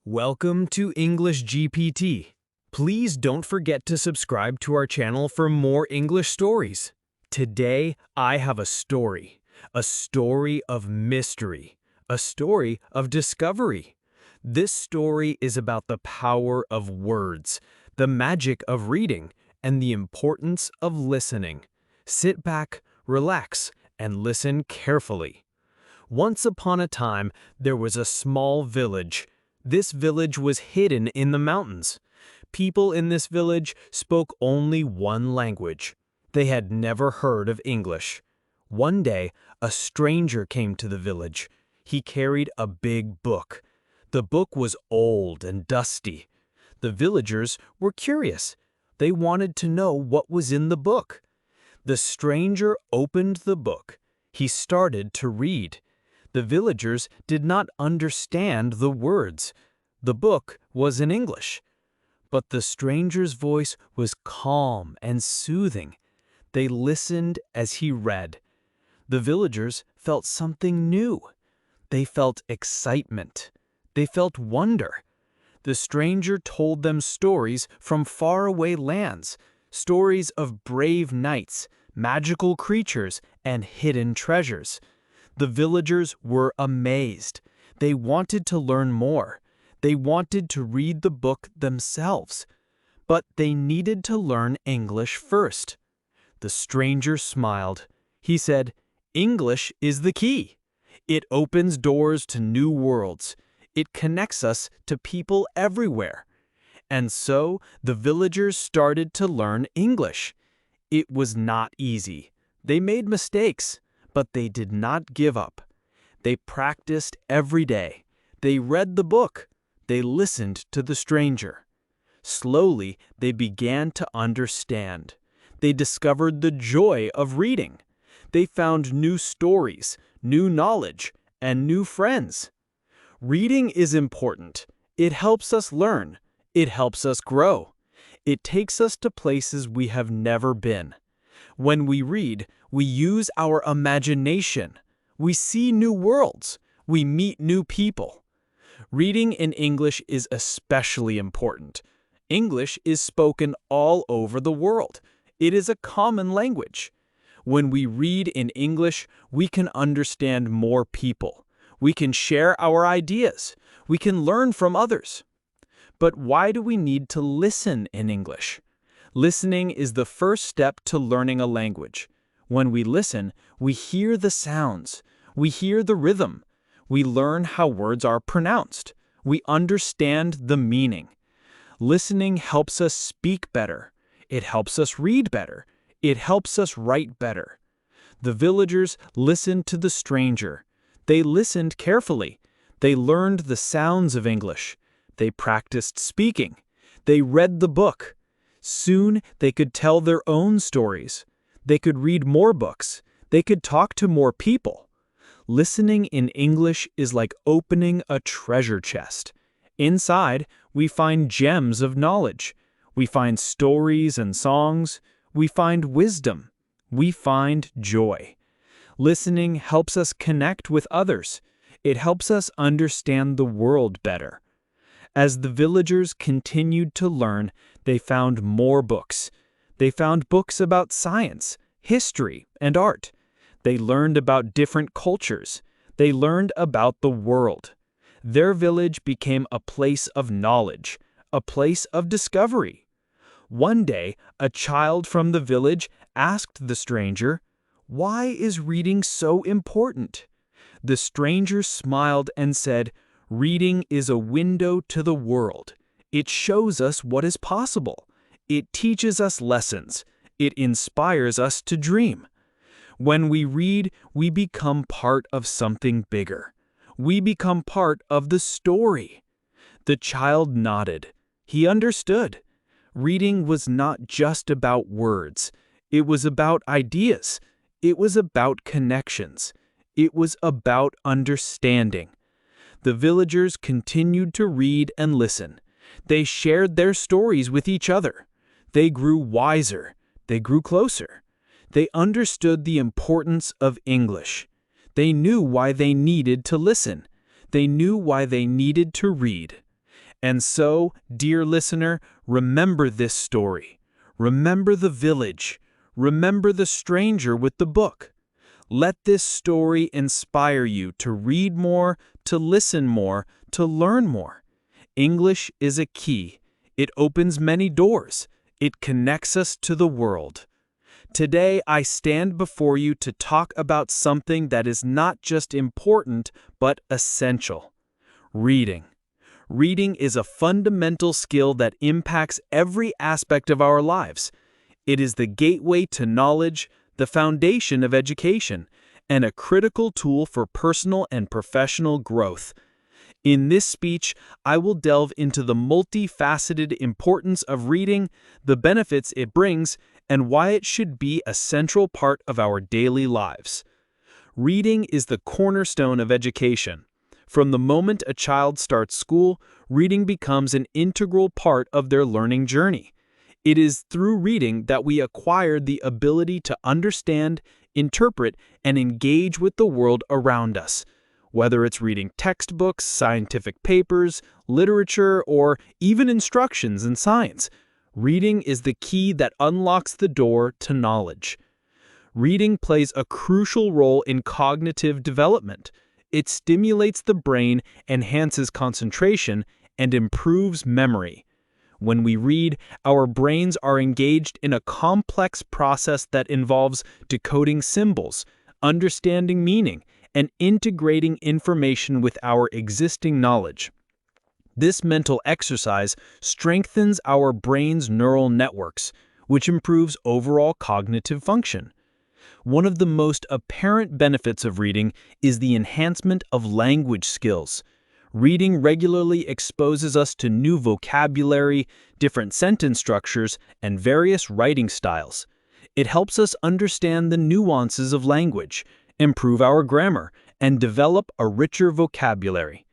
Welcome to English GPT. Please don't forget to subscribe to our channel for more English stories. Today, I have a story of mystery, a story of discovery. This story is about the power of words, the magic of reading, and the importance of listening. Sit back, relax, and listen carefully. Once upon a time, there was a small village. This village was hidden in the mountains. People in this village spoke only one language. They had never heard of English. One day, a stranger came to the village. He carried a big book. The book was old and dusty. The villagers were curious. They wanted to know what was in the book. The stranger opened the book. He started to read. The villagers did not understand the words. The book was in English. But the stranger's voice was calm and soothing. They listened as he read. The villagers felt something new. They felt excitement. They felt wonder. The stranger told them stories from faraway lands, stories of brave knights, magical creatures, and hidden treasures. The villagers were amazed. They wanted to learn more. They wanted to read the book themselves. But they needed to learn English first. The stranger smiled. He said, "English is the key. It opens doors to new worlds. It connects us to people everywhere." And so the villagers started to learn English. It was not easy. They made mistakes. But they did not give up. They practiced every day. They read the book. They listened to the stranger. Slowly, they began to understand. They discovered the joy of reading. They found new stories, new knowledge, and new friends. Reading is important. It helps us learn. It helps us grow. It takes us to places we have never been. When we read, we use our imagination. We see new worlds. We meet new people. Reading in English is especially important. English is spoken all over the world. It is a common language. When we read in English, we can understand more people. We can share our ideas. We can learn from others. But why do we need to listen in English? Listening is the first step to learning a language. When we listen, we hear the sounds. We hear the rhythm. We learn how words are pronounced. We understand the meaning. Listening helps us speak better. It helps us read better. It helps us write better. The villagers listened to the stranger. They listened carefully. They learned the sounds of English. They practiced speaking. They read the book. Soon, they could tell their own stories. They could read more books. They could talk to more people. Listening in English is like opening a treasure chest. Inside, we find gems of knowledge. We find stories and songs. We find wisdom. We find joy. Listening helps us connect with others. It helps us understand the world better. As the villagers continued to learn, they found more books. They found books about science, history, and art. They learned about different cultures. They learned about the world. Their village became a place of knowledge, a place of discovery. One day, a child from the village asked the stranger, "Why is reading so important?" The stranger smiled and said, "Reading is a window to the world. It shows us what is possible. It teaches us lessons. It inspires us to dream. When we read, we become part of something bigger. We become part of the story." The child nodded. He understood. Reading was not just about words. It was about ideas. It was about connections. It was about understanding. The villagers continued to read and listen. They shared their stories with each other. They grew wiser. They grew closer. They understood the importance of English. They knew why they needed to listen. They knew why they needed to read. And so, dear listener, remember this story. Remember the village. Remember the stranger with the book. Let this story inspire you to read more, to listen more, to learn more. English is a key. It opens many doors. It connects us to the world. Today, I stand before you to talk about something that is not just important, but essential. Reading. Reading is a fundamental skill that impacts every aspect of our lives. It is the gateway to knowledge, the foundation of education, and a critical tool for personal and professional growth. In this speech, I will delve into the multifaceted importance of reading, the benefits it brings, and why it should be a central part of our daily lives. Reading is the cornerstone of education. From the moment a child starts school, reading becomes an integral part of their learning journey. It is through reading that we acquire the ability to understand, interpret, and engage with the world around us. Whether it's reading textbooks, scientific papers, literature, or even instructions in science, reading is the key that unlocks the door to knowledge. Reading plays a crucial role in cognitive development. It stimulates the brain, enhances concentration, and improves memory. When we read, our brains are engaged in a complex process that involves decoding symbols, understanding meaning, and integrating information with our existing knowledge. This mental exercise strengthens our brain's neural networks, which improves overall cognitive function. One of the most apparent benefits of reading is the enhancement of language skills. Reading regularly exposes us to new vocabulary, different sentence structures, and various writing styles. It helps us understand the nuances of language, improve our grammar, and develop a richer vocabulary.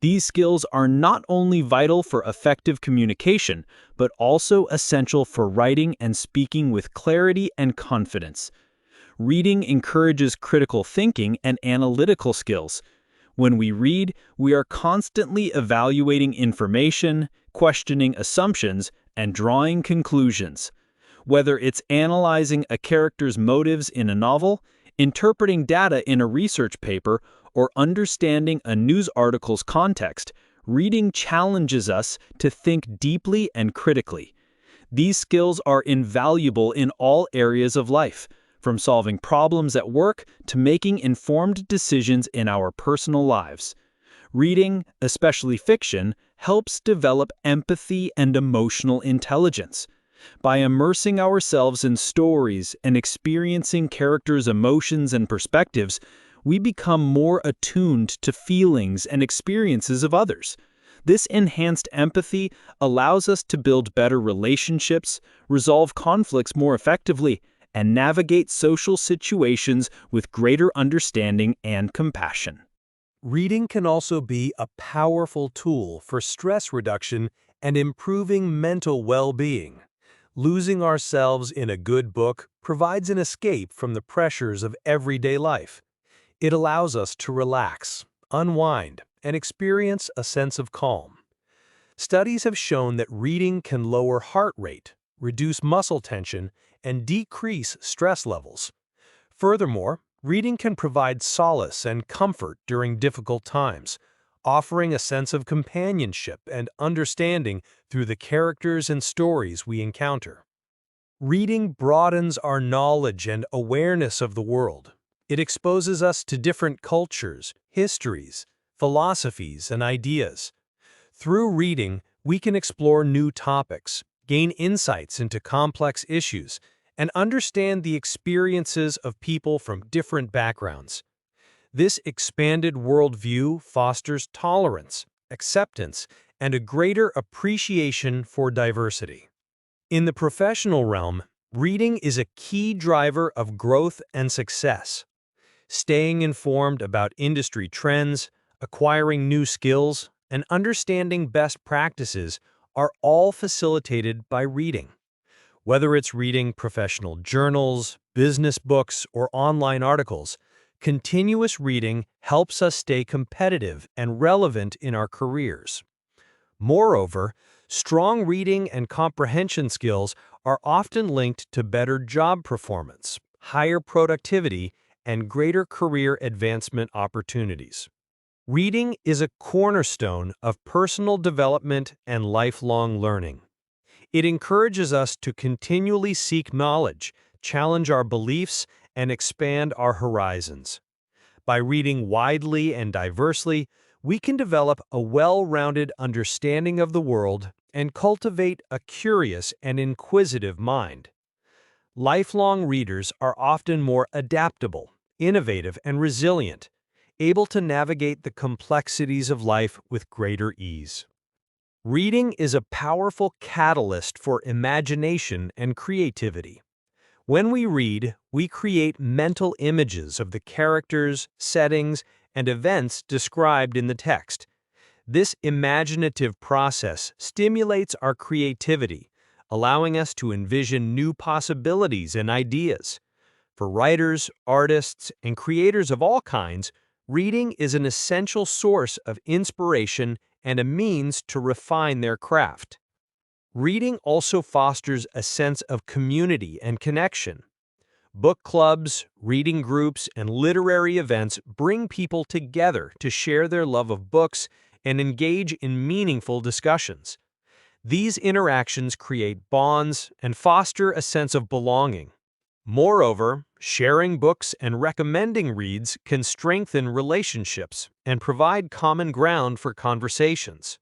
These skills are not only vital for effective communication, but also essential for writing and speaking with clarity and confidence. Reading encourages critical thinking and analytical skills. When we read, we are constantly evaluating information, questioning assumptions, and drawing conclusions. Whether it's analyzing a character's motives in a novel, interpreting data in a research paper, or understanding a news article's context, reading challenges us to think deeply and critically. These skills are invaluable in all areas of life, from solving problems at work to making informed decisions in our personal lives. Reading, especially fiction, helps develop empathy and emotional intelligence. By immersing ourselves in stories and experiencing characters' emotions and perspectives, we become more attuned to feelings and experiences of others. This enhanced empathy allows us to build better relationships, resolve conflicts more effectively, and navigate social situations with greater understanding and compassion. Reading can also be a powerful tool for stress reduction and improving mental well-being. Losing ourselves in a good book provides an escape from the pressures of everyday life. It allows us to relax, unwind, and experience a sense of calm. Studies have shown that reading can lower heart rate, reduce muscle tension, and decrease stress levels. Furthermore, reading can provide solace and comfort during difficult times, offering a sense of companionship and understanding through the characters and stories we encounter. Reading broadens our knowledge and awareness of the world. It exposes us to different cultures, histories, philosophies, and ideas. Through reading, we can explore new topics, gain insights into complex issues, and understand the experiences of people from different backgrounds. This expanded worldview fosters tolerance, acceptance, and a greater appreciation for diversity. In the professional realm, reading is a key driver of growth and success. Staying informed about industry trends, acquiring new skills, and understanding best practices are all facilitated by reading. Whether it's reading professional journals, business books, or online articles, continuous reading helps us stay competitive and relevant in our careers. Moreover, strong reading and comprehension skills are often linked to better job performance, higher productivity, and greater career advancement opportunities. Reading is a cornerstone of personal development and lifelong learning. It encourages us to continually seek knowledge, challenge our beliefs, and expand our horizons. By reading widely and diversely, we can develop a well-rounded understanding of the world and cultivate a curious and inquisitive mind. Lifelong readers are often more adaptable, innovative, and resilient, able to navigate the complexities of life with greater ease. Reading is a powerful catalyst for imagination and creativity. When we read, we create mental images of the characters, settings, and events described in the text. This imaginative process stimulates our creativity, allowing us to envision new possibilities and ideas. For writers, artists, and creators of all kinds, reading is an essential source of inspiration and a means to refine their craft. Reading also fosters a sense of community and connection. Book clubs, reading groups, and literary events bring people together to share their love of books and engage in meaningful discussions. These interactions create bonds and foster a sense of belonging. Moreover, sharing books and recommending reads can strengthen relationships and provide common ground for conversations.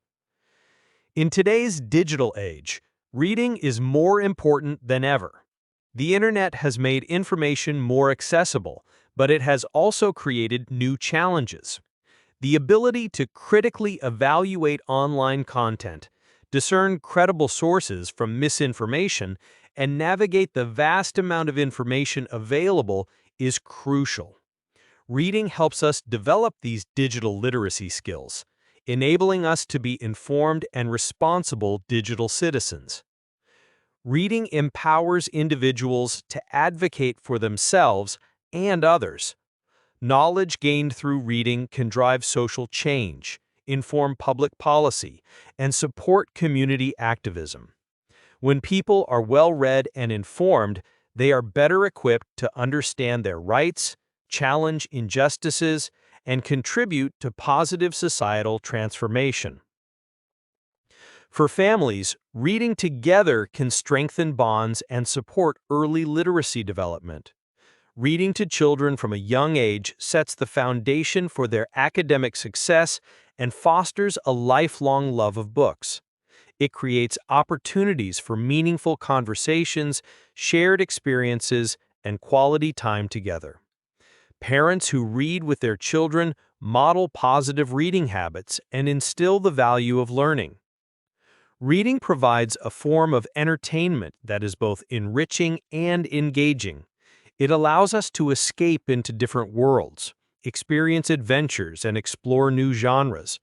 In today's digital age, reading is more important than ever. The internet has made information more accessible, but it has also created new challenges. The ability to critically evaluate online content, discern credible sources from misinformation, and navigate the vast amount of information available is crucial. Reading helps us develop these digital literacy skills, enabling us to be informed and responsible digital citizens. Reading empowers individuals to advocate for themselves and others. Knowledge gained through reading can drive social change, inform public policy, and support community activism. When people are well-read and informed, they are better equipped to understand their rights, challenge injustices, and contribute to positive societal transformation. For families, reading together can strengthen bonds and support early literacy development. Reading to children from a young age sets the foundation for their academic success and fosters a lifelong love of books. It creates opportunities for meaningful conversations, shared experiences, and quality time together. Parents who read with their children model positive reading habits and instill the value of learning. Reading provides a form of entertainment that is both enriching and engaging. It allows us to escape into different worlds, experience adventures, and explore new genres.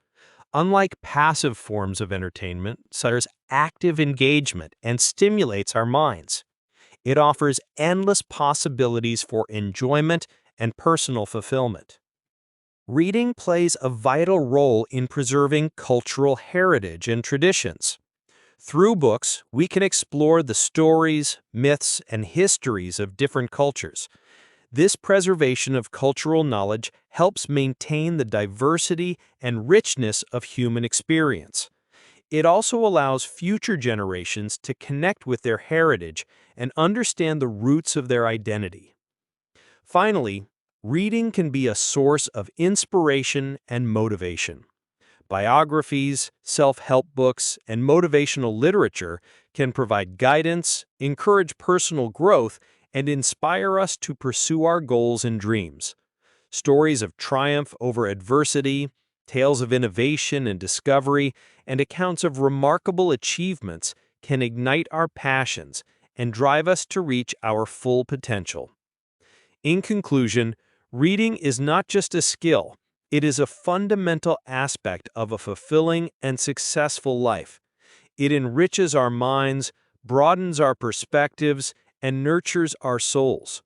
Unlike passive forms of entertainment, such as active engagement and stimulates our minds. It offers endless possibilities for enjoyment and personal fulfillment. Reading plays a vital role in preserving cultural heritage and traditions. Through books, we can explore the stories, myths, and histories of different cultures. This preservation of cultural knowledge helps maintain the diversity and richness of human experience. It also allows future generations to connect with their heritage and understand the roots of their identity. Finally, reading can be a source of inspiration and motivation. Biographies, self-help books, and motivational literature can provide guidance, encourage personal growth, and inspire us to pursue our goals and dreams. Stories of triumph over adversity, tales of innovation and discovery, and accounts of remarkable achievements can ignite our passions and drive us to reach our full potential. In conclusion, reading is not just a skill, it is a fundamental aspect of a fulfilling and successful life. It enriches our minds, broadens our perspectives, and nurtures our souls.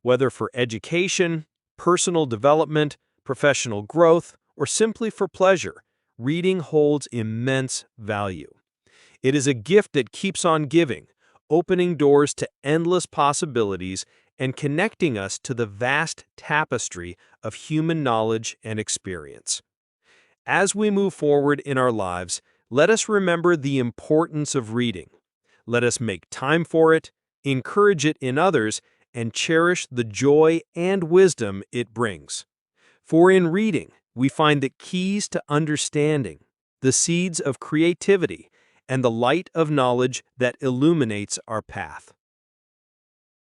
Whether for education, personal development, professional growth, or simply for pleasure, reading holds immense value. It is a gift that keeps on giving, opening doors to endless possibilities and connecting us to the vast tapestry of human knowledge and experience. As we move forward in our lives, let us remember the importance of reading. Let us make time for it, encourage it in others, and cherish the joy and wisdom it brings. For in reading, we find the keys to understanding, the seeds of creativity, and the light of knowledge that illuminates our path.